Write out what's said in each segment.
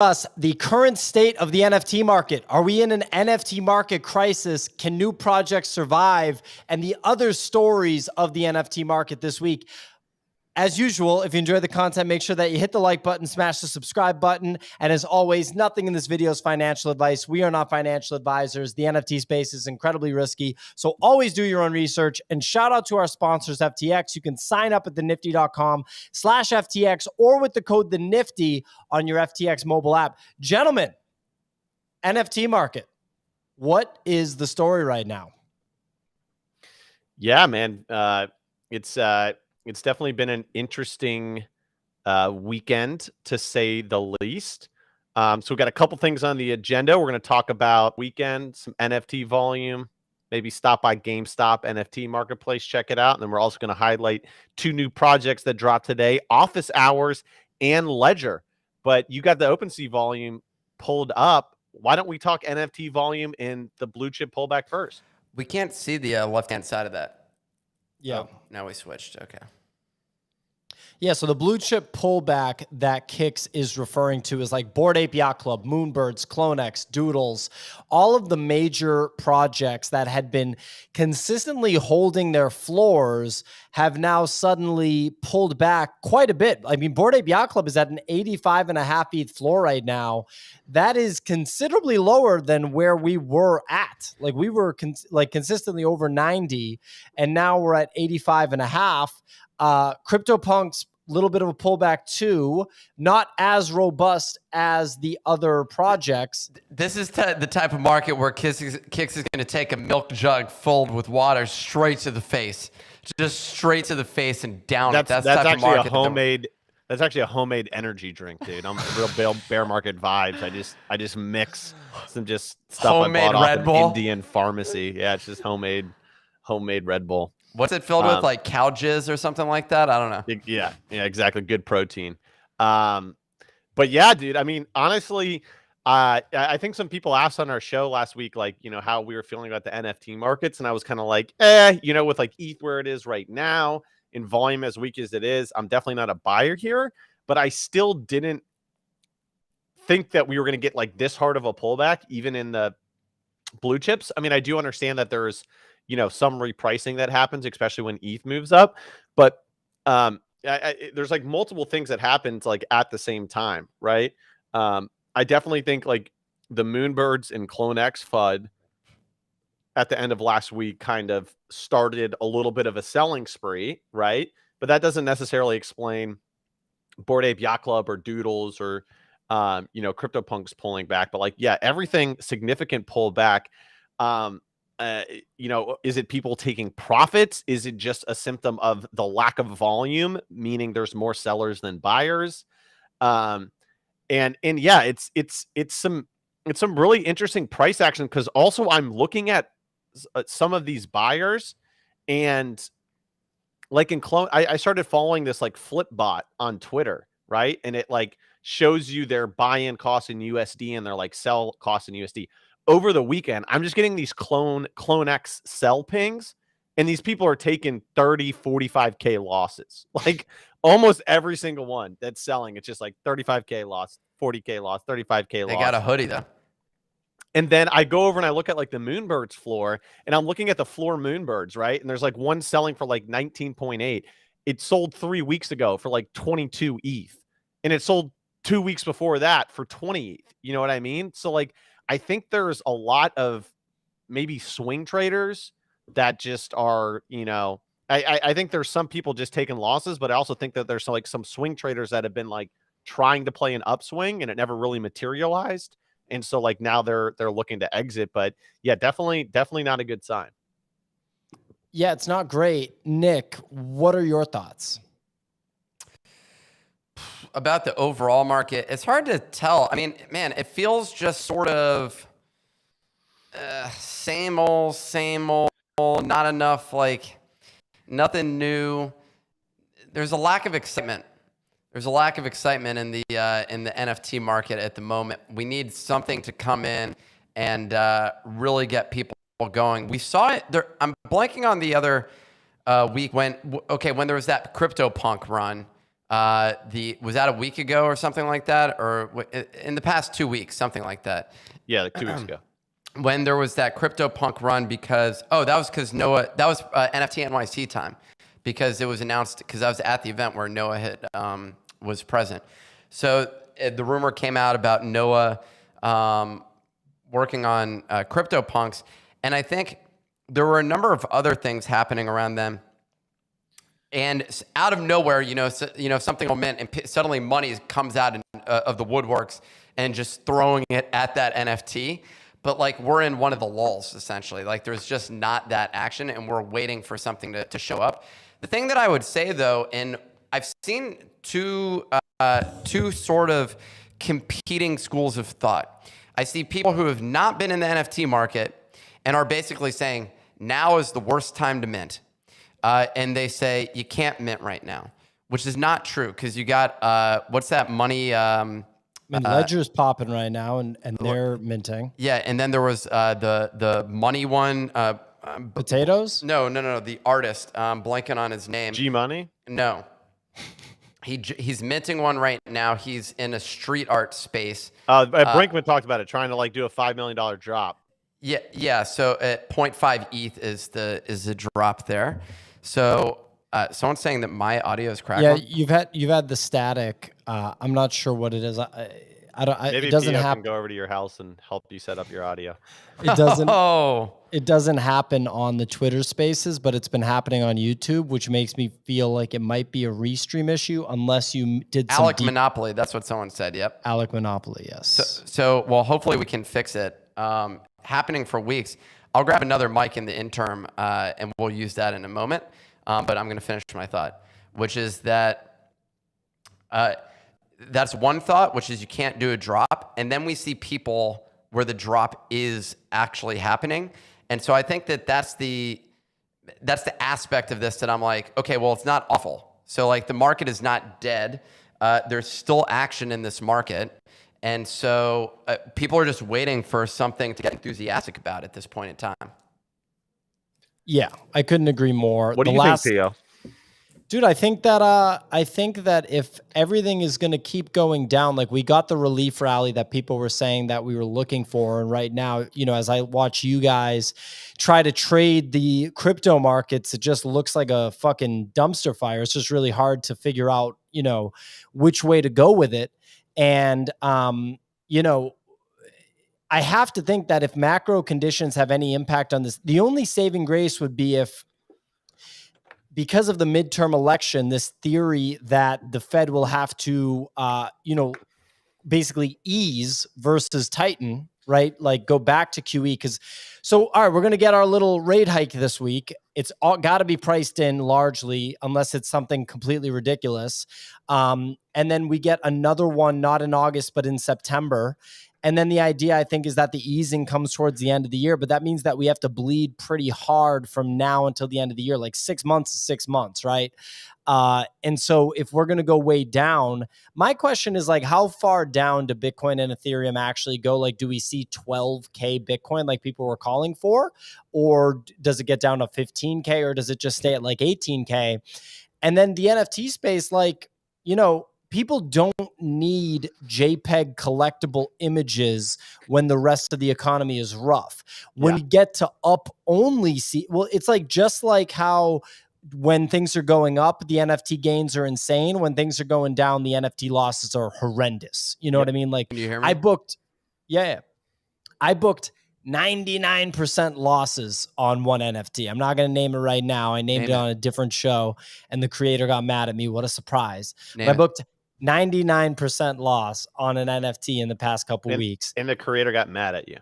Us the current state of the NFT market. Are we in an NFT market crisis? Can new projects survive? And the other stories of the NFT market this week. As usual, if you enjoy the content, make sure that you hit the like button, smash the subscribe button. And as always, nothing in this video is financial advice. We are not financial advisors. The NFT space is incredibly risky. So always do your own research. And shout out to our sponsors, FTX. You can sign up at thenifty.com/FTX or with the code THENIFTY on your FTX mobile app. Gentlemen, NFT market, what is the story right now? Yeah, man. It's definitely been an interesting weekend, to say the least. So we've got a couple things on the agenda. We're going to talk about weekend, some NFT volume, maybe stop by Gamestop NFT Marketplace, check it out. And then we're also going to highlight two new projects that dropped today, Office Hours and Ledger. But you got the OpenSea volume pulled up. Why don't we talk NFT volume in the blue chip pullback first? We can't see the left-hand side of that. Yeah. Oh, now we switched. Okay. Yeah, so the blue chip pullback that Kix is referring to is like Bored Ape Yacht Club, Moonbirds, CloneX, Doodles, all of the major projects that had been consistently holding their floors have now suddenly pulled back quite a bit. I mean, Bored Ape Yacht Club is at an 85.5 ETH floor right now. That is considerably lower than where we were at. Like we were consistently over 90, and now we're at 85.5. CryptoPunk's little bit of a pullback too, not as robust as the other projects. This is the type of market where Kix is going to take a milk jug filled with water straight to the face, just straight to the face and down it. That's actually a homemade. That's actually a homemade enerage drink, dude. I'm real bear market vibes. I just mix some just stuff homemade I bought Red off Bull? an Indian pharmacy. Yeah, it's just homemade Red Bull. What's it filled with, like cow jizz or something like that? I don't know. Yeah, exactly. Good protein. But yeah, dude, I mean, honestly, I think some people asked on our show last week, like, how we were feeling about the NFT markets. And I was kind of like, with like ETH where it is right now, in volume as weak as it is, I'm definitely not a buyer here. But I still didn't think that we were going to get like this hard of a pullback, even in the blue chips. I mean, I do understand that there's some repricing that happens, especially when ETH moves up. But there's like multiple things that happens like at the same time, right? I definitely think like the Moonbirds and CloneX FUD at the end of last week kind of started a little bit of a selling spree, right? But that doesn't necessarily explain Bored Ape Yacht Club or Doodles or CryptoPunks pulling back. But like, yeah, everything significant pullback. Is it people taking profits? Is it just a symptom of the lack of volume, meaning there's more sellers than buyers? And yeah, it's some really interesting price action, because also I'm looking at some of these buyers, and like in Clone, I started following this like Flipbot on Twitter, right? And it like shows you their buy-in cost in USD and their like sell cost in USD. Over the weekend, I'm just getting these CloneX sell pings, and these people are taking 30, 45K losses. Like almost every single one that's selling, it's just like 35K loss, 40K loss, 35K loss. They got a hoodie though. And then I go over and I look at like the Moonbirds floor, and I'm looking at the floor Moonbirds, right? And there's like one selling for like 19.8. It sold 3 weeks ago for like 22 ETH. And it sold 2 weeks before that for 20 ETH. You know what I mean? So like, I think there's a lot of maybe swing traders that just are, I think there's some people just taking losses, but I also think that there's some swing traders that have been like trying to play an upswing and it never really materialized. And so like now they're looking to exit. But yeah, definitely not a good sign. Yeah, it's not great. Nick, what are your thoughts? About the overall market, it's hard to tell. I mean, man, it feels just sort of same old, not enough, like nothing new. There's a lack of excitement. There's a lack of excitement in the NFT market at the moment. We need something to come in and really get people going. We saw it there. I'm blanking on the other week when there was that CryptoPunk run. Was that a week ago or something like that, or in the past 2 weeks, something like that? Yeah, like 2 weeks ago. When there was that CryptoPunk run because that was because Noah, that was NFT NYC time, because it was announced, because I was at the event where Noah had was present. So the rumor came out about Noah working on CryptoPunks, and I think there were a number of other things happening around them. And out of nowhere, something will mint, and suddenly money comes out of the woodworks and just throwing it at that NFT. But like, we're in one of the lulls, essentially. Like, there's just not that action, and we're waiting for something to show up. The thing that I would say, though, and I've seen two sort of competing schools of thought. I see people who have not been in the NFT market and are basically saying, now is the worst time to mint. And they say, you can't mint right now, which is not true, because you got, what's that money? Ledger's popping right now, and they're minting. Yeah, and then there was the money one. Potatoes? No. The artist. Blanking on his name. G Money? No. He's minting one right now. He's in a street art space. Brinkman talked about it, trying to like do a $5 million drop. Yeah. So at 0.5 ETH is the drop there. So someone's saying that my audio is crackling. Yeah, you've had the static. I'm not sure what it is. Maybe it doesn't Pio happen. can go over to your house and help you set up your audio. It doesn't. Oh. It doesn't happen on the Twitter Spaces, but it's been happening on YouTube, which makes me feel like it might be a restream issue, unless you did some Alec Monopoly. That's what someone said. Yep. Alec Monopoly. Yes. So well, hopefully we can fix it. Happening for weeks. I'll grab another mic in the interim, and we'll use that in a moment. But I'm going to finish my thought, which is that that's one thought, which is you can't do a drop. And then we see people where the drop is actually happening. And so I think that's the aspect of this that I'm like, okay, well, it's not awful. So like, the market is not dead. There's still action in this market. And so people are just waiting for something to get enthusiastic about at this point in time. Yeah, I couldn't agree more. What do you think, Theo? Dude, I think that if everything is going to keep going down, like we got the relief rally that people were saying that we were looking for, and right now, as I watch you guys try to trade the crypto markets, it just looks like a fucking dumpster fire. It's just really hard to figure out, which way to go with it. And I have to think that if macro conditions have any impact on this, the only saving grace would be if, because of the midterm election, this theory that the Fed will have to, basically ease versus tighten, right? Like go back to QE. All right, we're going to get our little rate hike this week. It's all got to be priced in largely, unless it's something completely ridiculous. And then we get another one, not in August, but in September. And then the idea, I think, is that the easing comes towards the end of the year, but that means that we have to bleed pretty hard from now until the end of the year. Like 6 months is 6 months, right? And so if we're going to go way down, my question is like, how far down do Bitcoin and Ethereum actually go? Like, do we see 12K Bitcoin like people were calling for? Or does it get down to 15K, or does it just stay at like 18K? And then the NFT space, like, people don't need JPEG collectible images when the rest of the economy is rough. When you get to up only it's like, just like how when things are going up, the NFT gains are insane. When things are going down, the NFT losses are horrendous. You know what I mean? Like, Can you hear me? I booked 99% losses on one NFT. I'm not going to name it right now. I named it on a different show, and the creator got mad at me. What a surprise. I booked 99% loss on an NFT in the past couple weeks. And the creator got mad at you.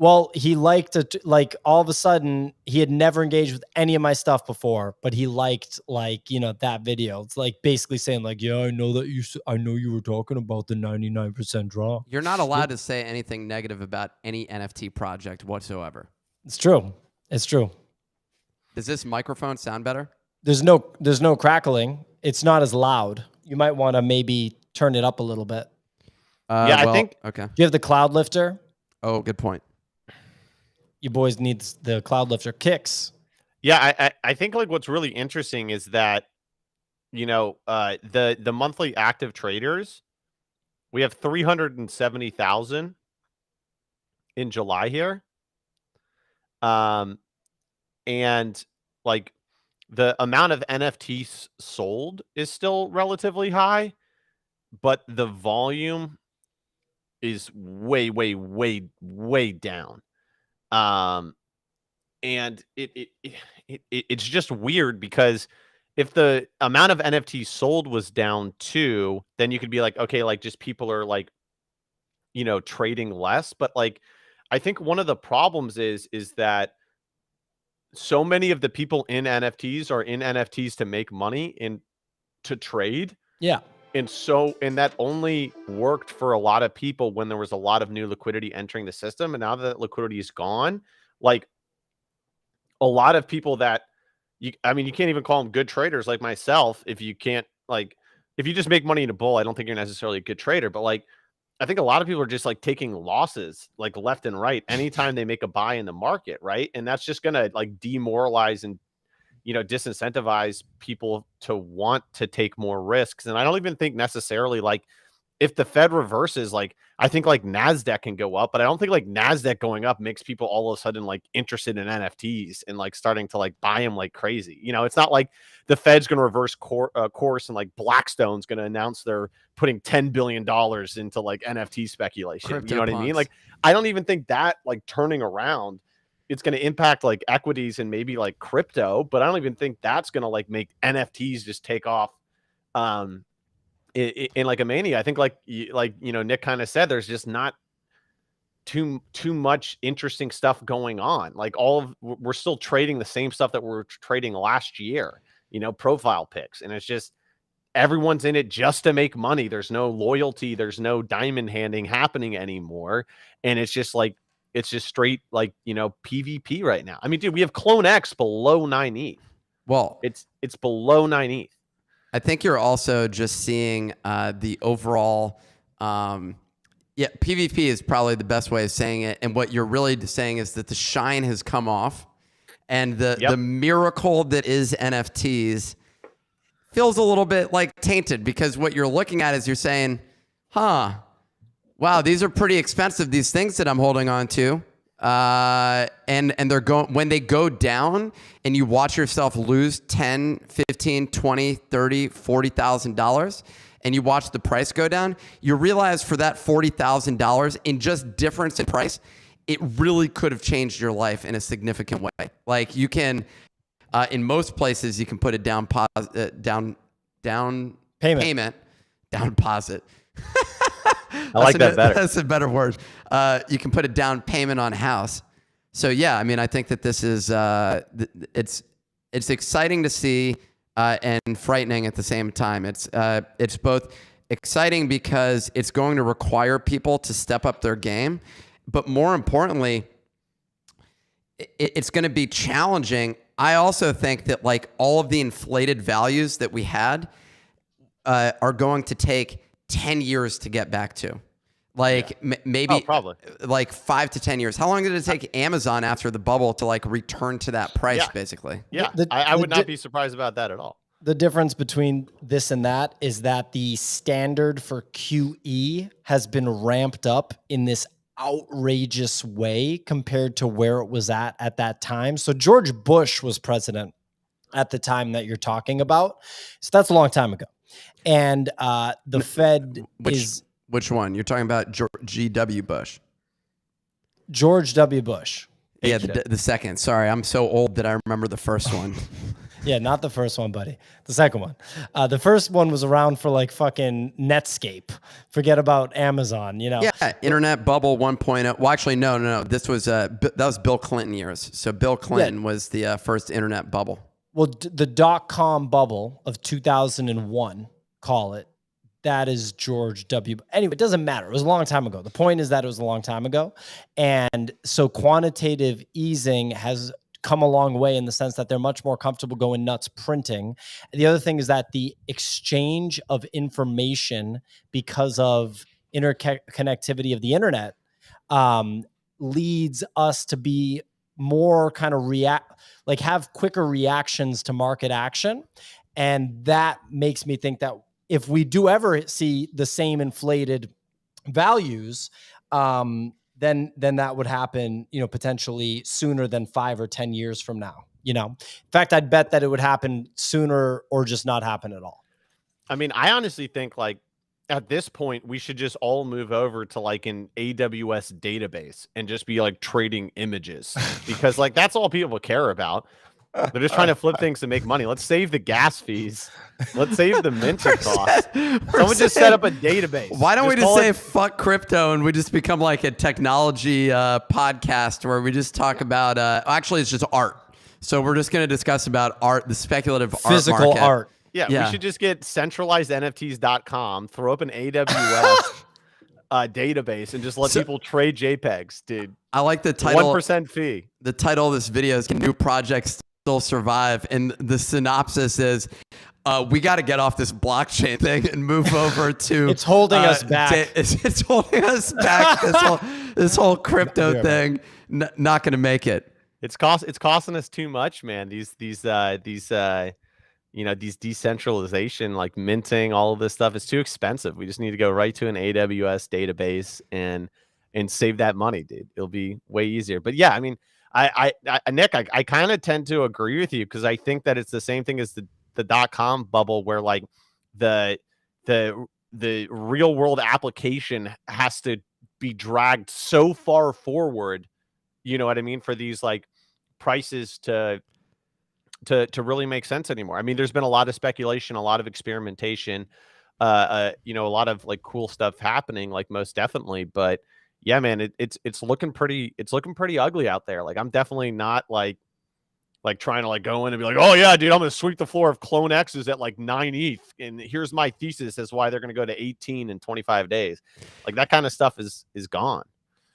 Well, he liked it. Like, all of a sudden, he had never engaged with any of my stuff before, but he liked, like, that video. It's like basically saying like, yeah, I know you were talking about the 99% draw. You're not allowed to say anything negative about any NFT project whatsoever. It's true. Does this microphone sound better? There's no crackling. It's not as loud. You might want to maybe turn it up a little bit. I think. Okay. Do you have the cloud lifter? Oh, good point. You boys need the cloud lifter kicks. Yeah, I think like what's really interesting is that the monthly active traders, we have 370,000 in July here. And like the amount of NFTs sold is still relatively high, but the volume is way, way, way, way down. And it's just weird because if the amount of NFTs sold was down too, then you could be like, okay, like just people are like, trading less. But like, I think one of the problems is that so many of the people in NFTs are in NFTs to make money and to trade. Yeah. And that only worked for a lot of people when there was a lot of new liquidity entering the system. And now that liquidity is gone, like a lot of people that you can't even call them good traders like myself. If you just make money in a bull, I don't think you're necessarily a good trader, but like, I think a lot of people are just like taking losses like left and right anytime they make a buy in the market, right? And that's just gonna like demoralize and disincentivize people to want to take more risks. And I don't even think necessarily like if the Fed reverses, like I think like NASDAQ can go up, but I don't think like NASDAQ going up makes people all of a sudden like interested in NFTs and like starting to like buy them like crazy. It's not like the Fed's going to reverse course and like Blackstone's going to announce they're putting $10 billion into like NFT speculation. Crypto You know what I mean? punks. Like, I don't even think that like turning around, it's going to impact like equities and maybe like crypto, but I don't even think that's going to like make NFTs just take off. In like a mania. I think like Nick kind of said, there's just not too much interesting stuff going on. Like we're still trading the same stuff that we were trading last year, profile picks. And it's just, everyone's in it just to make money. There's no loyalty. There's no diamond handing happening anymore. And it's just like, it's just straight like, PvP right now. I mean, dude, we have Clone X below 9 ETH. Well, it's below 9 ETH. I think you're also just seeing the overall, PvP is probably the best way of saying it. And what you're really saying is that the shine has come off, and the miracle that is NFTs feels a little bit like tainted, because what you're looking at is you're saying, wow, these are pretty expensive, these things that I'm holding on to. And they're going, when they go down and you watch yourself lose 10, 15, 20, 30, $40,000 and you watch the price go down, you realize for that $40,000 in just difference in price, it really could have changed your life in a significant way. Like you can, in most places, you can put a down payment, down deposit. I like that better. That's a better word. You can put a down payment on a house. So yeah, I mean, I think that this is it's exciting to see and frightening at the same time. It's both exciting because it's going to require people to step up their game, but more importantly, it's going to be challenging. I also think that like all of the inflated values that we had are going to take 10 years to get back to. Like maybe probably like 5 to 10 years. How long did it take Amazon after the bubble to like return to that price, basically? Yeah, I would not be surprised about that at all. The difference between this and that is that the standard for QE has been ramped up in this outrageous way compared to where it was at that time. So George Bush was president at the time that you're talking about. So that's a long time ago. And the Fed is... Which one? You're talking about G.W. Bush. George W. Bush. Yeah, the second. Sorry, I'm so old that I remember the first one. Yeah, not the first one, buddy. The second one. The first one was around for like fucking Netscape. Forget about Amazon, Yeah, Internet Bubble 1.0. Well, actually, no. This was that was Bill Clinton years. So Bill Clinton was the first Internet bubble. Well, the dot-com bubble of 2001, call it. That is George W. Anyway, it doesn't matter. It was a long time ago. The point is that it was a long time ago. And so quantitative easing has come a long way in the sense that they're much more comfortable going nuts printing. The other thing is that the exchange of information because of interconnectivity of the internet leads us to be more kind of have quicker reactions to market action. And that makes me think that if we do ever see the same inflated values, then that would happen, potentially sooner than 5 or 10 years from now. In fact, I'd bet that it would happen sooner or just not happen at all. I mean, I honestly think like at this point, we should just all move over to like an AWS database and just be like trading images because like that's all people care about. They're just trying to flip things to make money. Let's save the gas fees. Let's save the minting costs. Someone just set up a database. Why don't we just say fuck crypto and we just become like a technology podcast where we just talk about actually it's just art. So we're just going to discuss about art, the speculative physical art. Yeah, we should just get centralizednfts.com, throw up an AWS database, and just let people trade JPEGs, dude. I like the title. 1% fee. The title of this video is "Can New Projects Still Survive?" And the synopsis is, we got to get off this blockchain thing and move over to. It's holding us back. It's holding us back. This whole crypto thing, not going to make it. It's costing us too much, man. These decentralization, like minting, all of this stuff is too expensive. We just need to go right to an AWS database and save that money, dude. It'll be way easier. But yeah, I mean, Nick, I kind of tend to agree with you because I think that it's the same thing as the .com bubble where like the real world application has to be dragged so far forward, you know what I mean, for these like prices to really make sense anymore. I mean, there's been a lot of speculation, a lot of experimentation, a lot of like cool stuff happening, like most definitely. But yeah, man, it's looking pretty ugly out there. Like I'm definitely not like trying to like go in and be like, oh yeah, dude, I'm gonna sweep the floor of Clone X's at like 9 ETH, and here's my thesis as why they're gonna go to 18 in 25 days. Like that kind of stuff is gone.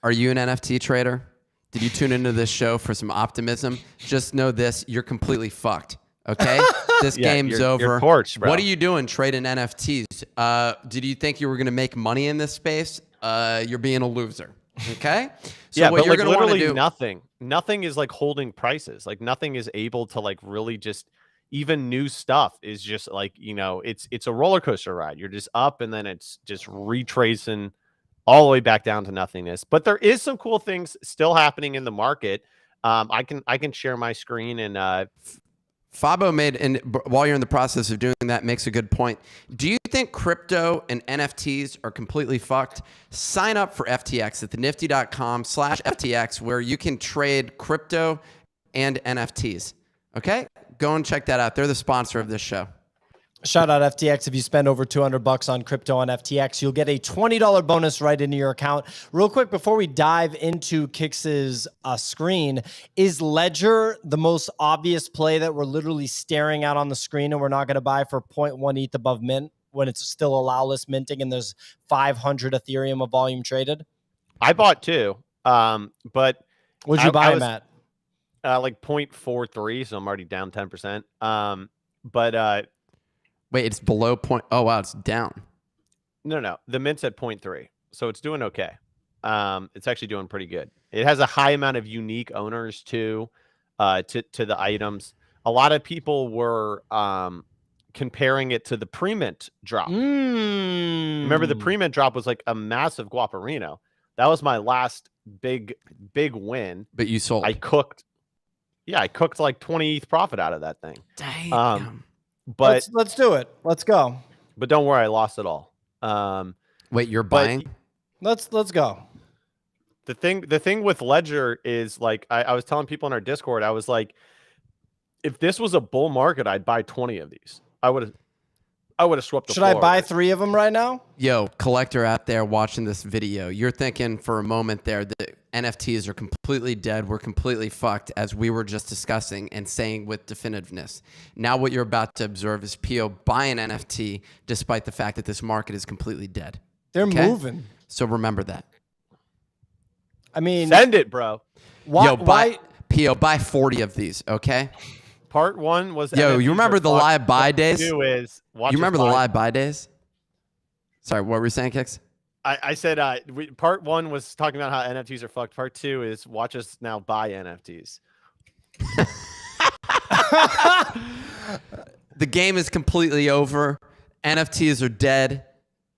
Are you an NFT trader? Did you tune into this show for some optimism? Just know this, you're completely fucked, okay? This game's over. You're torched, bro. What are you doing trading NFTs? Did you think you were going to make money in this space? You're being a loser, okay? So yeah, what but you're like going to want to literally do... nothing is like holding prices. Like nothing is able to like really just, even new stuff is just like, it's a roller coaster ride. You're just up and then it's just retracing all the way back down to nothingness. But there is some cool things still happening in the market. I can share my screen and Fabo made, and while you're in the process of doing that, makes a good point. Do you think crypto and NFTs are completely fucked? Sign up for FTX at thenifty.com/FTX where you can trade crypto and NFTs. Okay? Go and check that out. They're the sponsor of this show. Shout out FTX. If you spend over $200 on crypto on FTX, you'll get a $20 bonus right into your account. Real quick, before we dive into Kix's screen, is Ledger the most obvious play that we're literally staring at on the screen and we're not going to buy for 0.1 ETH above mint when it's still allowless minting and there's 500 Ethereum of volume traded? I bought two, but what'd you buy them at? Like 0.43, so I'm already down 10%. But wait, it's below point. Oh, wow, it's down. No. The mint's at 0.3, so it's doing okay. It's actually doing pretty good. It has a high amount of unique owners too, to the items. A lot of people were comparing it to the pre-mint drop. Remember, the pre-mint drop was like a massive guaparino. That was my last big win. But you sold. I cooked like 20 ETH profit out of that thing. Damn. But let's do it. Let's go. But don't worry, I lost it all. Wait, you're buying? Let's go. The thing with Ledger is like I was telling people in our Discord, I was like, if this was a bull market, I'd buy 20 of these. I would have swept the floor. Should I buy 3 of them right now? Yo, collector out there watching this video, you're thinking for a moment there that NFTs are completely dead. We're completely fucked, as we were just discussing and saying with definitiveness. Now what you're about to observe is PO buy an NFT despite the fact that this market is completely dead. They're moving. So remember that. I mean, send it, bro. Why? PO, buy 40 of these, okay? Part 1 was... Yo, NFTs you remember the live buy days? You remember the live buy days? Sorry, what were you saying, Kix? I said part 1 was talking about how NFTs are fucked. Part 2 is watch us now buy NFTs. The game is completely over. NFTs are dead.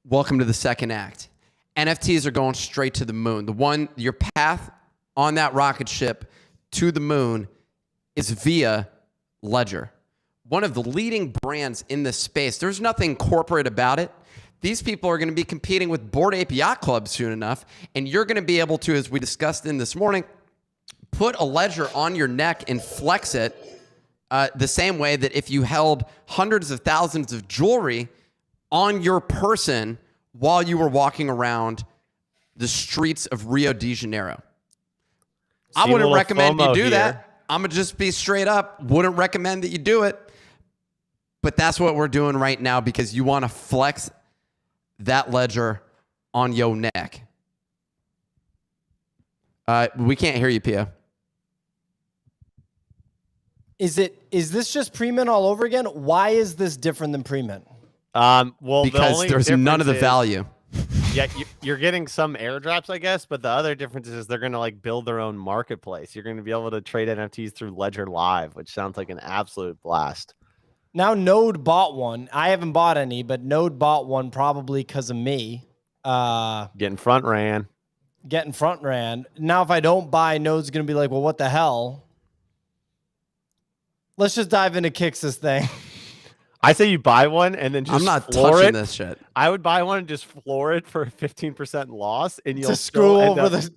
Welcome to the second act. NFTs are going straight to the moon. Your path on that rocket ship to the moon is via Ledger. One of the leading brands in this space. There's nothing corporate about it. These people are going to be competing with Bored Ape Yacht Club soon enough, and you're going to be able to, as we discussed in this morning, put a ledger on your neck and flex it the same way that if you held hundreds of thousands of jewelry on your person while you were walking around the streets of Rio de Janeiro. I wouldn't recommend you do that. I'm going to just be straight up. Wouldn't recommend that you do it. But that's what we're doing right now because you want to flex that ledger on your neck. We can't hear you, Pio. Is this just pre-mint all over again? Why is this different than pre-mint? Well, because there's none of the value. Yeah, you're getting some airdrops, I guess, but the other difference is they're going to like build their own marketplace. You're going to be able to trade NFTs through Ledger Live, which sounds like an absolute blast. Now Node bought one. I haven't bought any, but Node bought one probably because of me. Getting front ran. Now, if I don't buy, Node's going to be like, well, what the hell? Let's just dive into Kix's thing. I say you buy one and then just I'm not floor touching it. this shit. I would buy one and just floor it for a 15% loss, and you'll to screw over the.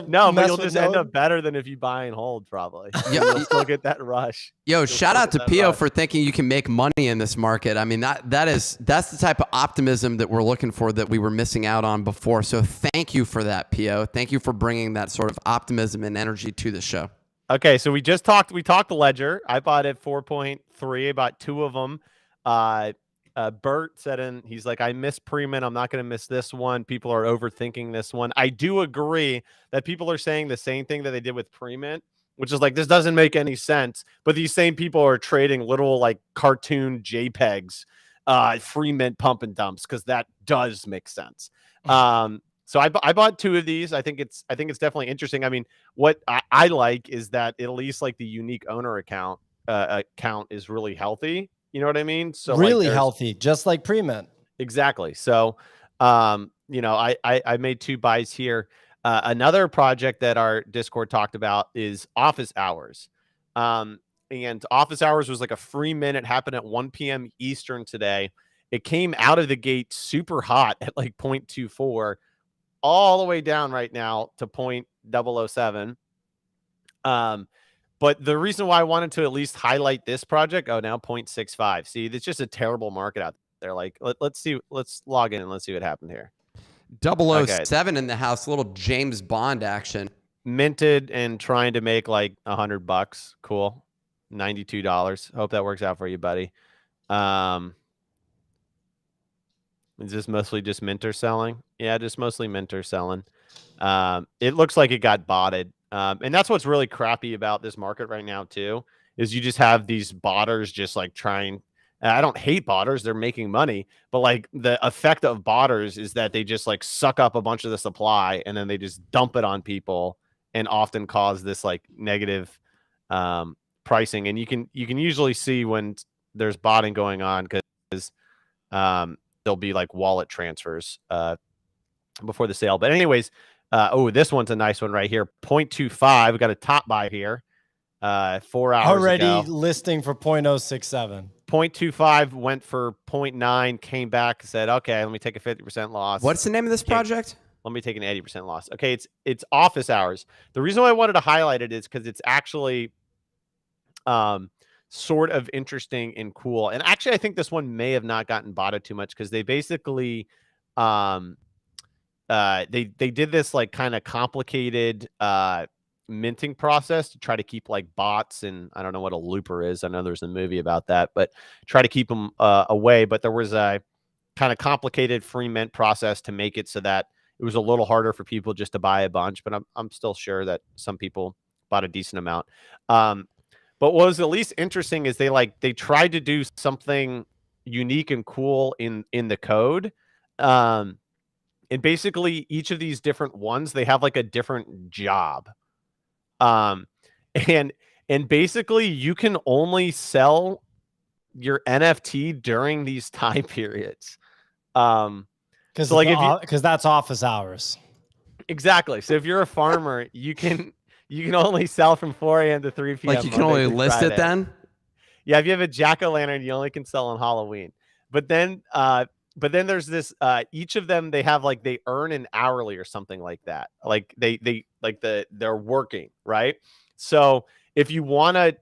No, but you'll just end up better than if you buy and hold, probably. Yeah, you'll still get that rush. Yo, shout out to Pio for thinking you can make money in this market. I mean, that's the type of optimism that we're looking for that we were missing out on before. So thank you for that, Pio. Thank you for bringing that sort of optimism and energy to the show. Okay, so we talked the Ledger. I bought it 4.3. I bought two of them. Bert said he's like, I miss pre-mint. I'm not going to miss this one. People are overthinking this one. I do agree that people are saying the same thing that they did with pre-mint, which is like, this doesn't make any sense. But these same people are trading literal like cartoon JPEGs, free mint pump and dumps, because that does make sense. So I bought two of these. I think it's definitely interesting. I mean, what I like is that at least like the unique owner account is really healthy. You know what I mean? So really healthy, just like pre-mint. Exactly. So, I made two buys here. Another project that our Discord talked about is Office Hours. And Office Hours was like a free mint. It happened at 1 p.m. Eastern today. It came out of the gate super hot at like 0.24, all the way down right now to 0.007. But the reason why I wanted to at least highlight this project, now 0.65. See, it's just a terrible market out there. Like, let's see, let's log in and let's see what happened here. 007 in the house, little James Bond action. Minted and trying to make like $100. Cool. $92. Hope that works out for you, buddy. Is this mostly just minter selling? Yeah, just mostly minter selling. It looks like it got botted. And that's what's really crappy about this market right now, too, is you just have these botters just like trying. I don't hate botters. They're making money. But like the effect of botters is that they just like suck up a bunch of the supply and then they just dump it on people and often cause this like negative pricing. And you can usually see when there's botting going on because there'll be like wallet transfers before the sale. But anyways, this one's a nice one right here. 0.25. We got a top buy here 4 hours already ago. Listing for 0.067. 0.25 went for 0.9, came back, said, okay, let me take a 50% loss. What's the name of this project? Let me take an 80% loss. Okay, it's Office Hours. The reason why I wanted to highlight it is because it's actually sort of interesting and cool. And actually, I think this one may have not gotten botted too much because they basically they did this like kind of complicated minting process to try to keep like bots, and I don't know what a looper is. I know there's a movie about that, but try to keep them away. But there was a kind of complicated free mint process to make it so that it was a little harder for people just to buy a bunch. But I'm still sure that some people bought a decent amount. But what was at least interesting is they tried to do something unique and cool in the code. And basically each of these different ones, they have like a different job. And basically you can only sell your NFT during these time periods. Because so like if you, because that's office hours. exactly. So if you're a farmer, you can only sell from 4 a.m. to 3 p.m. Like you can Monday only through list it Friday. then? Yeah, if you have a jack-o'-lantern, you only can sell on Halloween. But then there's this each of them, they have like, they earn an hourly or something like that. Like they're working, right? So if you wanna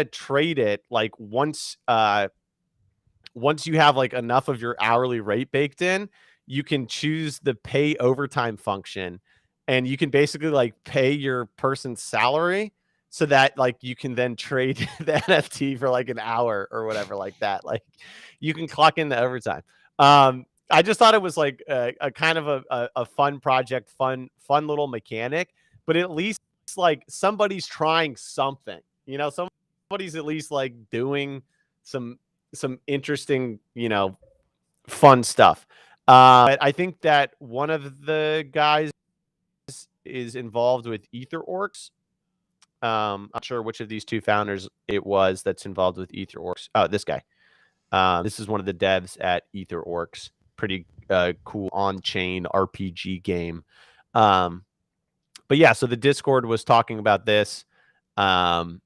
trade it, like once you have like enough of your hourly rate baked in, you can choose the pay overtime function, and you can basically like pay your person's salary so that like you can then trade the NFT for like an hour or whatever like that. Like you can clock in the overtime. I just thought it was like a kind of a fun project, fun little mechanic, but at least like somebody's trying something, somebody's at least like doing some interesting, fun stuff. But I think that one of the guys is involved with EtherOrcs. I'm not sure which of these two founders it was that's involved with EtherOrcs. Oh, this guy. This is one of the devs at EtherOrcs. Pretty cool on-chain RPG game. But yeah, so the Discord was talking about this. Thought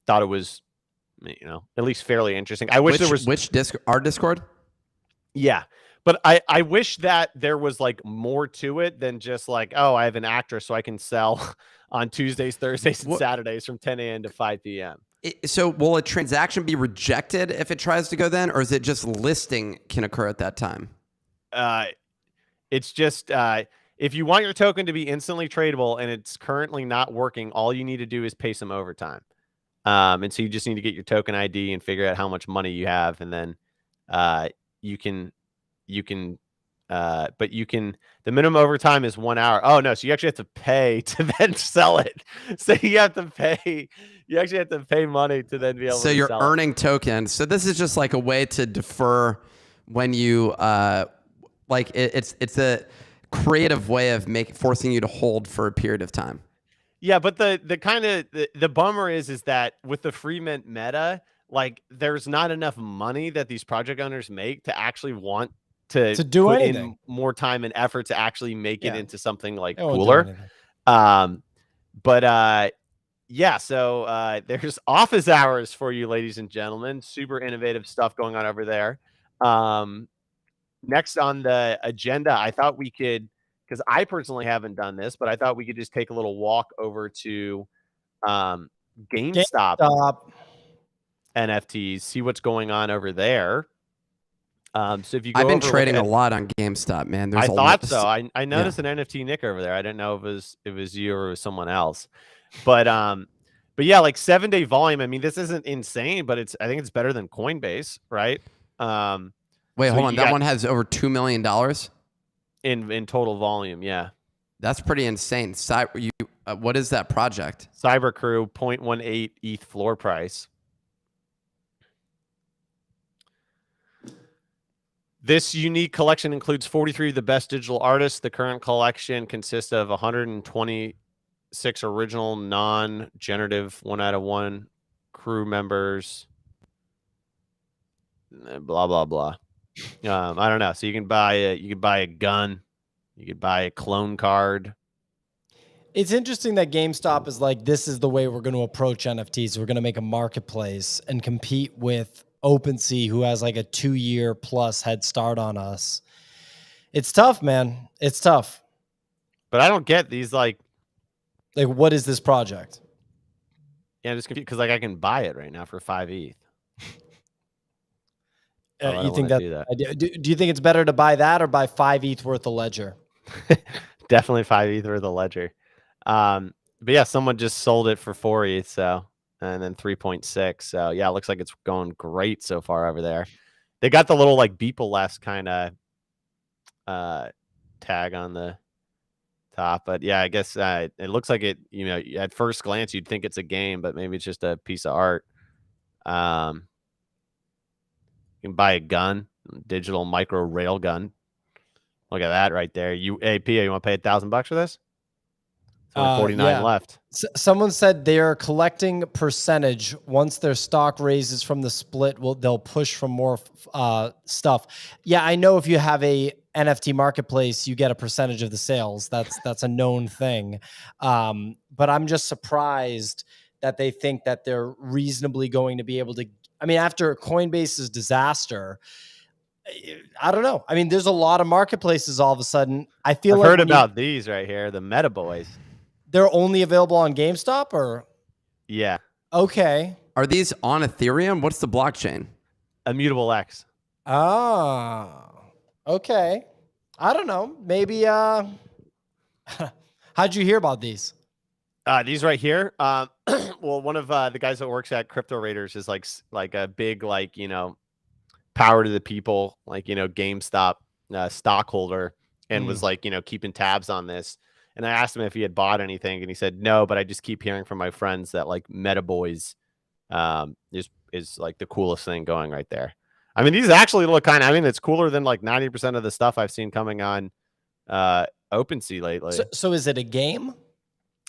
it was, at least fairly interesting. I wish there was our Discord. Yeah. But I wish that there was like more to it than just like, oh, I have an actress so I can sell on Tuesdays, Thursdays, and Saturdays from 10 a.m. to 5 p.m. So will a transaction be rejected if it tries to go then, or is it just listing can occur at that time? It's just if you want your token to be instantly tradable and it's currently not working, all you need to do is pay some overtime. And so you just need to get your token ID and figure out how much money you have, and then the minimum overtime is 1 hour. Oh no, so you actually have to pay to then sell it. So you actually have to pay money to then be able to sell it. So you're earning tokens. So this is just like a way to defer when you it's a creative way of forcing you to hold for a period of time. Yeah, but the kind of the bummer is that with the free mint meta, like there's not enough money that these project owners make to actually want to do put anything. in more time and effort to actually make it into something like They won't do cooler. anything. Yeah, so there's office hours for you, ladies and gentlemen. Super innovative stuff going on over there. Next on the agenda, I thought we could, because I personally haven't done this, but I thought we could just take a little walk over to Gamestop NFTs, see what's going on over there. So if you go I've been over, trading a lot on GameStop, man. I thought so. I noticed an NFT Nick over there. I didn't know if it was you or it was someone else. But yeah, like 7-day volume. I mean, this isn't insane, but I think it's better than Coinbase, right? Wait, hold on. That one has over $2 million in total volume. Yeah, that's pretty insane. What is that project? Cybercrew 0.18 ETH floor price. This unique collection includes 43 of the best digital artists. The current collection consists of 126 original non-generative 1 out of 1 crew members. Blah blah blah. I don't know. So you can buy a gun, you could buy a clone card. It's interesting that GameStop is like, this is the way we're going to approach NFTs. We're going to make a marketplace and compete with OpenSea, who has like a 2-year plus head start on us. It's tough, man. It's tough. But I don't get these like what is this project? Yeah, I'm just confused because like I can buy it right now for 5 ETH. You think do you think it's better to buy that or buy 5 ETH worth of ledger? Definitely 5 ETH worth of ledger. But yeah, someone just sold it for 4 ETH, so, and then 3.6. So yeah, it looks like it's going great so far over there. They got the little like Beeple-esque kind of tag on the top, but yeah, I guess it looks like it. At first glance, you'd think it's a game, but maybe it's just a piece of art. You can buy a gun, digital micro rail gun. Look at that right there. Hey, Pia, you want to pay $1,000 for this? only 49 left. Someone said they're collecting percentage. Once their stock raises from the split, they'll push for more stuff. Yeah, I know if you have a NFT marketplace, you get a percentage of the sales. That's a known thing. But I'm just surprised that they think that they're reasonably going to be able to. I mean, after Coinbase's disaster, I don't know. I mean, there's a lot of marketplaces all of a sudden. I feel I've like heard about these right here, the Meta Boys. they're only available on GameStop, or Yeah, okay. Are these on Ethereum? What's the blockchain? Immutable X. Ah, okay. I don't know. Maybe. How'd you hear about these? These right here. Well, one of the guys that works at Crypto Raiders is like a big power to the people, GameStop stockholder, and was keeping tabs on this. And I asked him if he had bought anything, and he said no, but I just keep hearing from my friends that Meta Boys is like the coolest thing going right there. I mean, these actually look it's cooler than 90% of the stuff I've seen coming on OpenSea lately. So is it a game?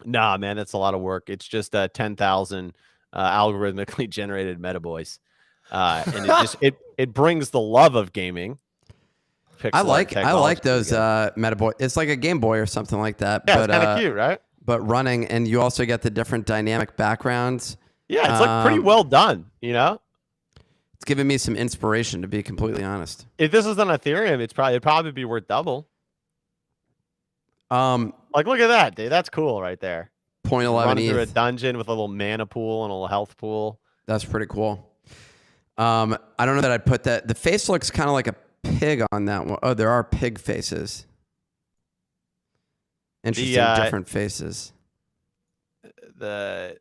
Nah, man, that's a lot of work. It's just 10,000 algorithmically generated Meta Boys. And it brings the love of gaming. I like those Meta Boy. It's like a Game Boy or something like that. Yeah, but, it's kind of cute, right? But running, and you also get the different dynamic backgrounds. Yeah, it's pretty well done, It's giving me some inspiration, to be completely honest. If this was on Ethereum, it'd probably be worth double. Look at that, dude. That's cool right there. 0.11 Running ETH. through a dungeon with a little mana pool and a little health pool. That's pretty cool. I don't know that I'd put that. The face looks kind of like a pig on that one. Oh, there are pig faces. Interesting, different faces. Pretty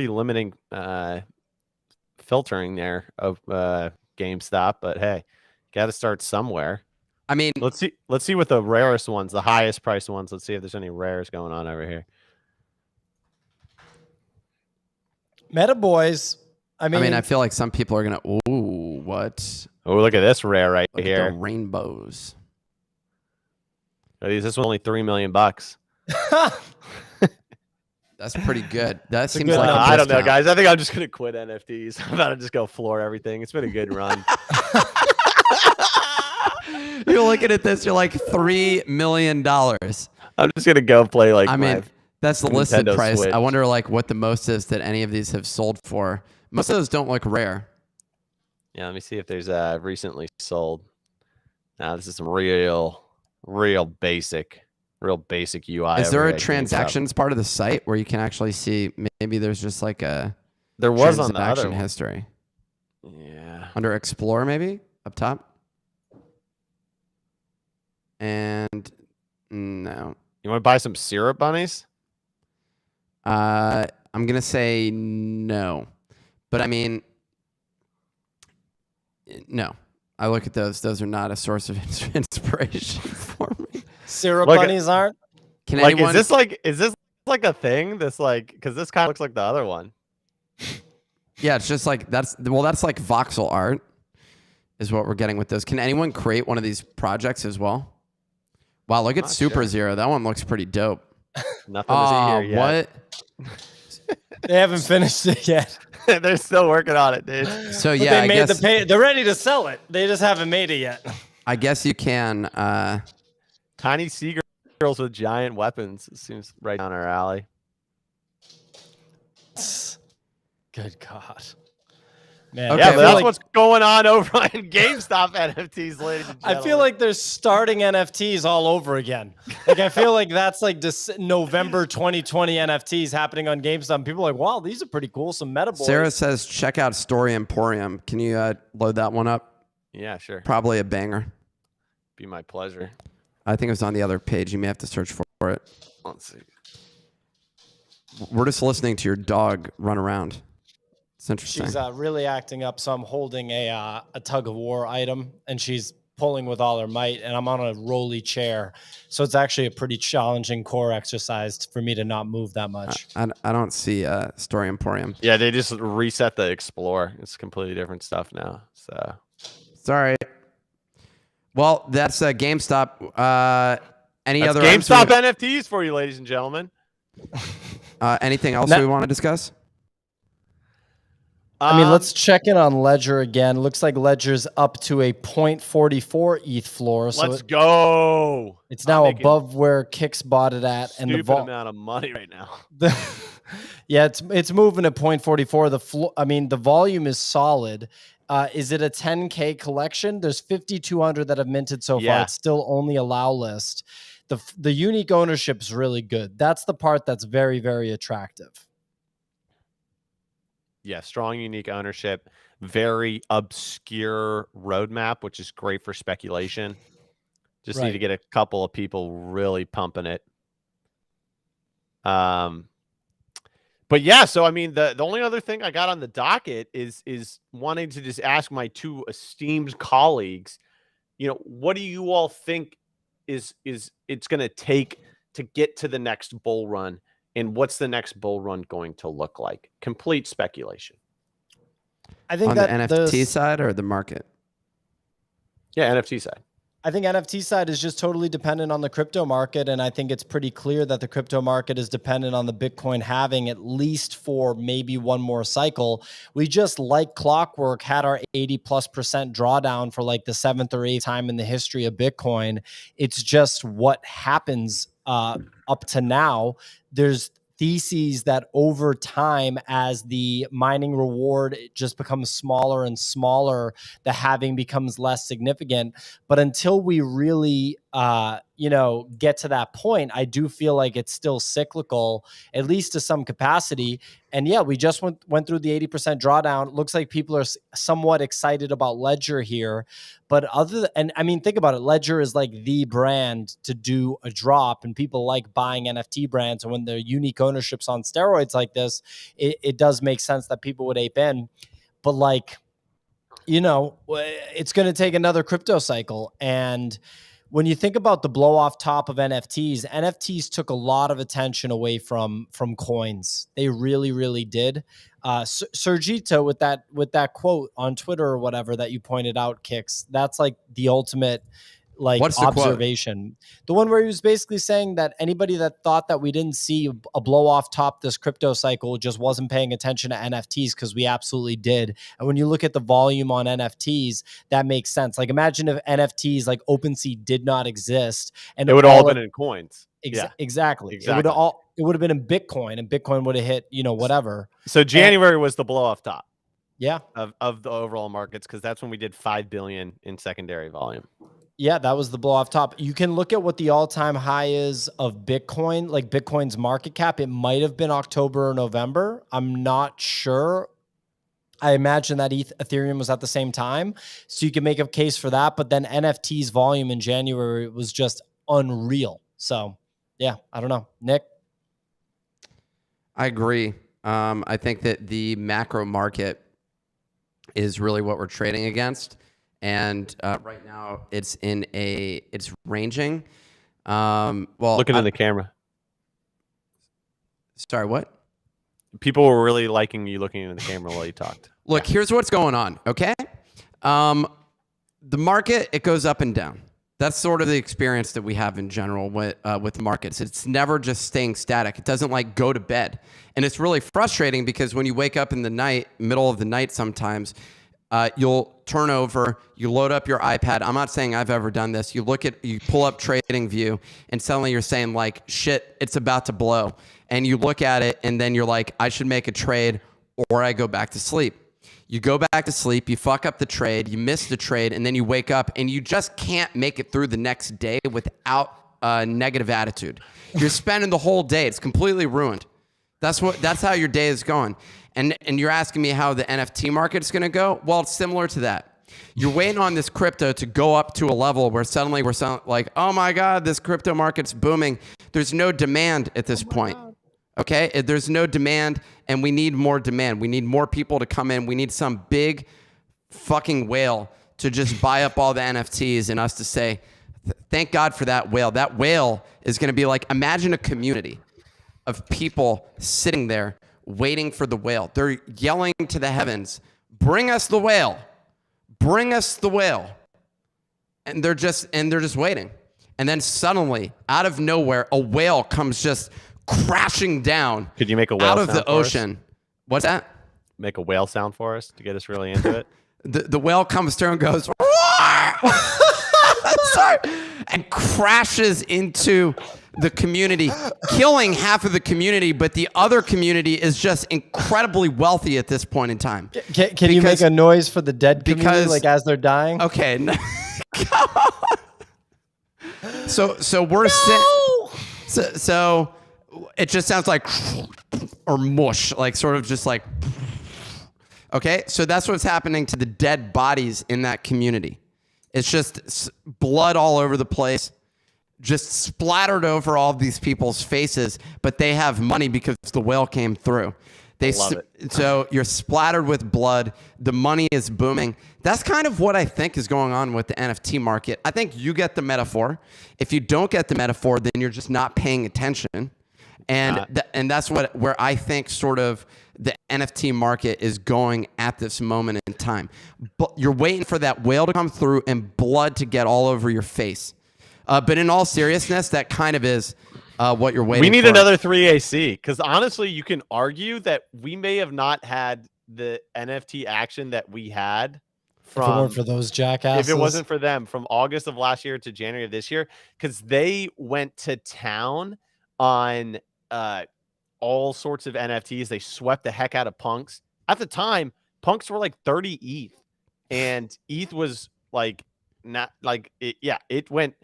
limiting filtering there of GameStop, but hey, got to start somewhere. I mean, let's see what the rarest ones, the highest priced ones. Let's see if there's any rares going on over here. Meta Boys. I mean, I feel like some people are gonna. Ooh, what? Oh, look at this rare right Look here. at the rainbows. This one's only $3 million. That's pretty good. That seems like I don't know, guys. I think I'm just gonna quit NFTs. I'm about to just go floor everything. It's been a good run. You're looking at this. You're like $3 million. I'm just gonna go play that's the listed Nintendo price. Switch. I wonder what the most is that any of these have sold for. Most of those don't look rare. Yeah, let me see if there's recently sold. Now this is some real basic UI. Is there a transactions part of the site where you can actually see? Maybe there's just like a there was on the other transaction one. history. Yeah, under Explore maybe up top. And no. You want to buy some syrup bunnies? I'm gonna say no, but I mean, no. I look at those; are not a source of inspiration for me. Syrup bunnies aren't. Can anyone? Is this like a thing? Because this kind of looks like the other one. Yeah, it's just like that's like voxel art, is what we're getting with those. Can anyone create one of these projects as well? Wow, look at Super Zero. That one looks pretty dope. Nothing to see here yet. What? They haven't finished it yet. They're still working on it, dude. So But yeah, they made they're ready to sell it. They just haven't made it yet. I guess you can. Tiny seagulls with giant weapons. It seems right down our alley. Good God. Man, Okay, Yeah, but well, that's what's going on over on GameStop NFTs, ladies and gentlemen. I feel like they're starting NFTs all over again. Like I feel like that's like November 2020 NFTs happening on GameStop. And people are like, wow, these are pretty cool. Some Meta Boys. Sarah says, check out Story Emporium. Can you load that one up? Yeah, sure. Probably a banger. Be my pleasure. I think it was on the other page. You may have to search for it. Let's see. We're just listening to your dog run around. It's interesting. She's really acting up. So I'm holding a tug of war item and she's pulling with all her might and I'm on a rolly chair. So it's actually a pretty challenging core exercise for me to not move that much. I don't see Story Emporium. Yeah, they just reset the Explore. It's completely different stuff now. So Sorry. Well, that's GameStop. Any That's other GameStop NFTs for you, ladies and gentlemen. anything else we want to discuss? I mean, let's check in on Ledger again. Looks like Ledger's up to a 0.44 ETH floor. So let's go. It's now above where Kix bought it at, and the amount of money right now. Yeah, it's moving at 0.44. The floor. I mean, the volume is solid. Is it a 10K collection? There's 5,200 that have minted so far. It's still only a allow list. The unique ownership is really good. That's the part that's very, very attractive. Yeah, strong unique ownership, very obscure roadmap, which is great for speculation. Just need to get a couple of people really pumping it. But yeah, so I mean, the only other thing I got on the docket is wanting to just ask my two esteemed colleagues, what do you all think is it's going to take to get to the next bull run? And what's the next bull run going to look like? Complete speculation. I think on the NFT side or the market? Yeah, NFT side. I think NFT side is just totally dependent on the crypto market. And I think it's pretty clear that the crypto market is dependent on the Bitcoin halving at least for maybe one more cycle. We just, like clockwork, had our 80+% drawdown for like the 7th or 8th time in the history of Bitcoin. It's just what happens up to now. There's theses that over time, as the mining reward just becomes smaller and smaller, the halving becomes less significant. But until we really, get to that point, I do feel like it's still cyclical, at least to some capacity. And yeah, we just went through the 80% drawdown. It looks like people are somewhat excited about Ledger here. But I mean, think about it. Ledger is like the brand to do a drop, and people like buying NFT brands. And when their unique ownership's on steroids like this, it does make sense that people would ape in. But it's going to take another crypto cycle. And when you think about the blow off top of NFTs took a lot of attention away from coins. They really, really did. Sergito with that quote on Twitter or whatever that you pointed out, Kix, that's like the ultimate observation. The one where he was basically saying that anybody that thought that we didn't see a blow off top this crypto cycle just wasn't paying attention to NFTs, because we absolutely did. And when you look at the volume on NFTs, that makes sense. Like, imagine if NFTs like OpenSea did not exist, and it would all been in coins. Exactly. It would have been in Bitcoin, and Bitcoin would have hit, whatever. So January was the blow off top. Yeah. Of the overall markets, because that's when we did 5 billion in secondary volume. Yeah, that was the blow off top. You can look at what the all-time high is of Bitcoin, like Bitcoin's market cap. It might have been October or November. I'm not sure. I imagine that Ethereum was at the same time. So you can make a case for that. But then NFT's volume in January was just unreal. So, yeah, I don't know. Nick? I agree. I think that the macro market is really what we're trading against. And right now it's ranging. Looking in the camera. Sorry, what? People were really liking you looking into the camera while you talked. Look, here's what's going on, okay? The market, it goes up and down. That's sort of the experience that we have in general with markets. It's never just staying static. It doesn't like go to bed. And it's really frustrating because when you wake up in the night, middle of the night sometimes, you'll turn over, you load up your iPad. I'm not saying I've ever done this. You pull up TradingView, and suddenly you're saying like, shit, it's about to blow. And you look at it, and then you're like, I should make a trade, or I go back to sleep. You go back to sleep, you fuck up the trade, you miss the trade, and then you wake up, and you just can't make it through the next day without a negative attitude. You're spending the whole day. It's completely ruined. That's how your day is going. And you're asking me how the NFT market is going to go? Well, it's similar to that. You're waiting on this crypto to go up to a level where suddenly we're like, oh my God, this crypto market's booming. There's no demand at this point. Okay? There's no demand, and we need more demand. We need more people to come in. We need some big fucking whale to just buy up all the NFTs and us to say, thank God for that whale. That whale is going to be like, imagine a community of people sitting there waiting for the whale. They're yelling to the heavens, bring us the whale. Bring us the whale. And they're just waiting. And then suddenly, out of nowhere, a whale comes just crashing down. Could you make a whale out of sound the for us? ocean? What's that? Make a whale sound for us to get us really into it. The whale comes through and goes, sorry, and crashes into the community, killing half of the community, but the other community is just incredibly wealthy at this point in time. Can you make a noise for the dead community, like as they're dying? Okay. So we're so it just sounds like or mush, like sort of just like. Okay, so that's what's happening to the dead bodies in that community. It's just blood all over the place, just splattered over all of these people's faces, but they have money because the whale came through. Love it. So you're splattered with blood. The money is booming. That's kind of what I think is going on with the NFT market. I think you get the metaphor. If you don't get the metaphor, then you're just not paying attention. And that's where I think sort of the NFT market is going at this moment in time. But you're waiting for that whale to come through and blood to get all over your face. But in all seriousness, that kind of is what you're waiting for. We need another 3AC because honestly, you can argue that we may have not had the NFT action that we had from if it weren't for those jackasses. If it wasn't for them from August of last year to January of this year, because they went to town on all sorts of NFTs. They swept the heck out of punks. At the time, punks were like 30 ETH, and ETH was like not like it. Yeah, it went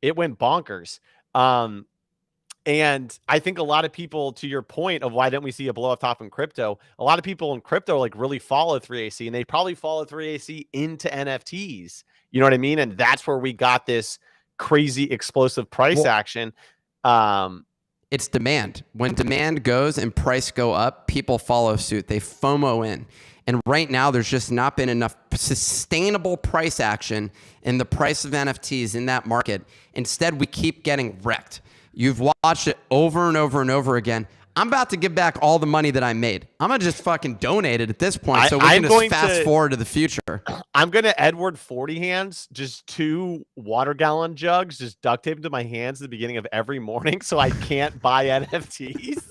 bonkers. And I think a lot of people, to your point of why didn't we see a blow up top in crypto, a lot of people in crypto like really follow 3AC, and they probably follow 3AC into NFTs. You know what I mean? And that's where we got this crazy explosive price action. It's demand. When demand goes and price go up, people follow suit. They FOMO in. And right now, there's just not been enough sustainable price action in the price of NFTs in that market. Instead, we keep getting wrecked. You've watched it over and over and over again. I'm about to give back all the money that I made. I'm going to just fucking donate it at this point so we can just fast forward to the future. I'm going to Edward 40 hands, just 2 water gallon jugs, just duct taped to my hands at the beginning of every morning so I can't buy NFTs.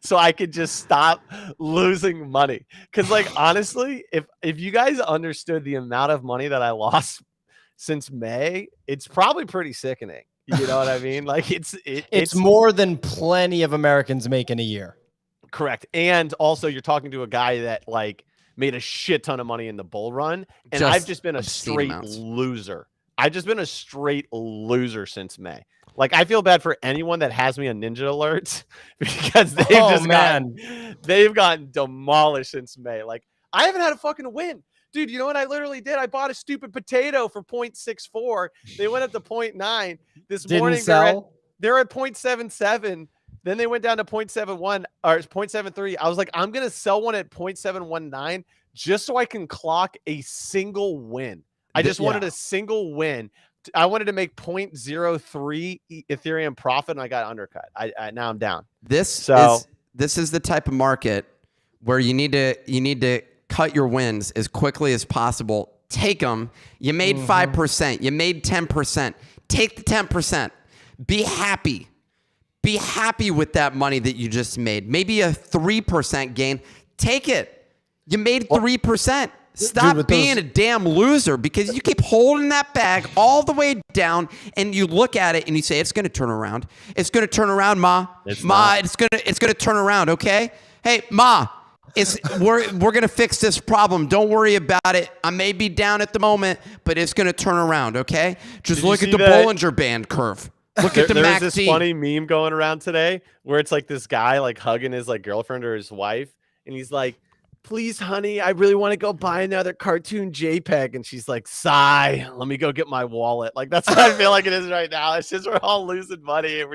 So I could just stop losing money. Because like, honestly, if you guys understood the amount of money that I lost since May, it's probably pretty sickening. You know what I mean? Like it's more than plenty of Americans make in a year. Correct. And also you're talking to a guy that like made a shit ton of money in the bull run. And I've just been a straight loser. I've just been a straight loser since May. Like I feel bad for anyone that has me on Ninja Alerts because they've gotten demolished since May. Like I haven't had a fucking win. Dude, you know what I literally did? I bought a stupid potato for 0.64. They went up to 0.9. This morning they're at 0.77. Then they went down to 0.71 or 0.73. I was like, I'm going to sell one at 0.719 just so I can clock a single win. I just wanted a single win. I wanted to make 0.03 Ethereum profit, and I got undercut. Now I'm down. This is the type of market where you need to cut your wins as quickly as possible. Take them. You made 5%. You made 10%. Take the 10%. Be happy. Be happy with that money that you just made. Maybe a 3% gain. Take it. You made 3%. Stop being a damn loser because you keep holding that bag all the way down and you look at it and you say, it's going to turn around. It's going to turn around, Ma. It's going to turn around, okay? Hey, Ma. We're gonna fix this problem. Don't worry about it. I may be down at the moment, but it's gonna turn around. Okay, just look at the Bollinger Band curve. Look at the MACD. There's this funny meme going around today where it's like this guy like hugging his like girlfriend or his wife, and he's like, "Please, honey, I really want to go buy another cartoon JPEG," and she's like, "Sigh, let me go get my wallet." Like that's what I feel like it is right now. It's just we're all losing money, and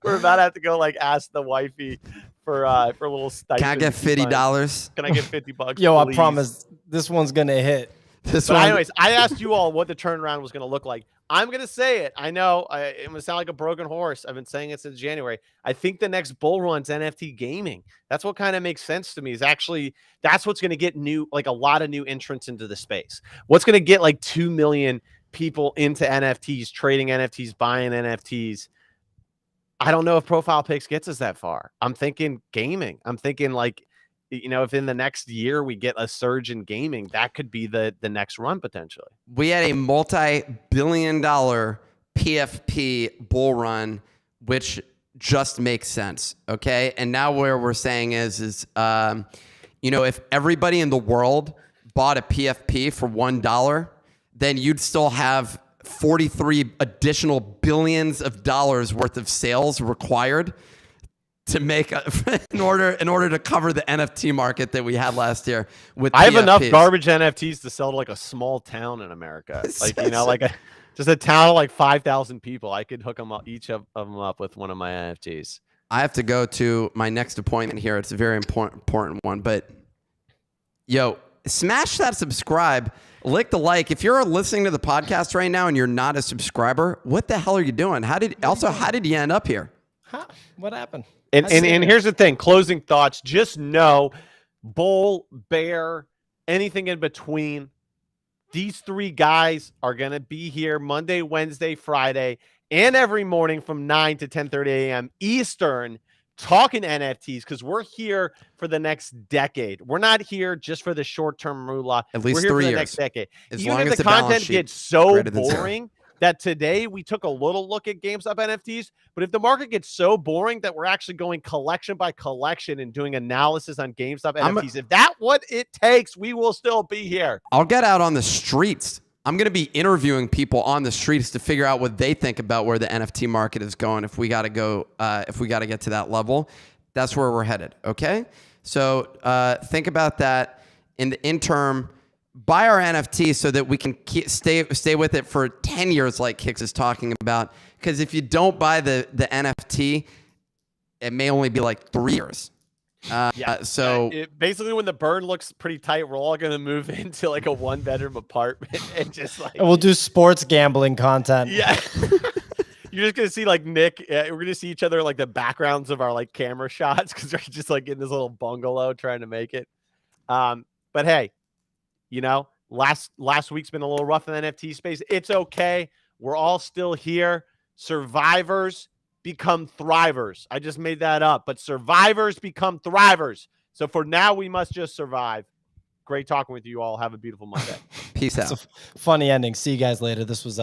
we're about to have to go like ask the wifey for a little stipend. Can I get $50? Can I get $50? Yo, please? I promise this one's gonna hit. Anyways, I asked you all what the turnaround was gonna look like. I'm gonna say it. I know it would sound like a broken horse. I've been saying it since January. I think the next bull run's NFT gaming. That's what kind of makes sense to me. Is actually that's what's gonna get a lot of new entrants into the space. What's gonna get like 2 million people into NFTs, trading NFTs, buying NFTs. I don't know if Profile Picks gets us that far. I'm thinking gaming. I'm thinking like, if in the next year we get a surge in gaming, that could be the next run potentially. We had a multi-billion-dollar PFP bull run, which just makes sense. Okay. And now where we're saying is if everybody in the world bought a PFP for $1, then you'd still have 43 additional billions of dollars worth of sales required to make in order to cover the NFT market that we had last year with I have PFPs. enough garbage NFTs to sell to like a small town in America. Like, just a town of like 5,000 people. I could hook them up, each of them up with one of my NFTs. I have to go to my next appointment here. It's a very important one, but yo, smash that subscribe, lick the like. If you're listening to the podcast right now and you're not a subscriber, what the hell are you doing? How did you end up here? Huh? What happened? And here's the thing, closing thoughts, just know bull, bear, anything in between, these three guys are going to be here Monday, Wednesday, Friday, and every morning from 9 to 10:30 a.m. Eastern talking NFTs, because we're here for the next decade. We're not here just for the short-term moolah. At least we're here 3 for the years. next decade. As Even long if as the the balance content sheet gets so greater than zero. boring that today we took a little look at Gamestop NFTs, but if the market gets so boring that we're actually going collection by collection and doing analysis on GameStop NFTs, if that's what it takes, we will still be here. I'll get out on the streets. I'm going to be interviewing people on the streets to figure out what they think about where the NFT market is going. If we got to get to that level, that's where we're headed. Okay. So think about that in the interim. Buy our NFT so that we can stay with it for 10 years, like Kix is talking about. Because if you don't buy the NFT, it may only be like 3 years. Basically, when the burn looks pretty tight, we're all going to move into like a 1-bedroom apartment and just like. And we'll do sports gambling content. Yeah. You're just going to see like Nick. We're going to see each other like the backgrounds of our like camera shots because we're just like in this little bungalow trying to make it. But hey. Last week's been a little rough in the NFT space. It's okay. We're all still here. Survivors become thrivers. I just made that up, but survivors become thrivers. So for now, we must just survive. Great talking with you all. Have a beautiful Monday. Peace out. It's a funny ending. See you guys later. This was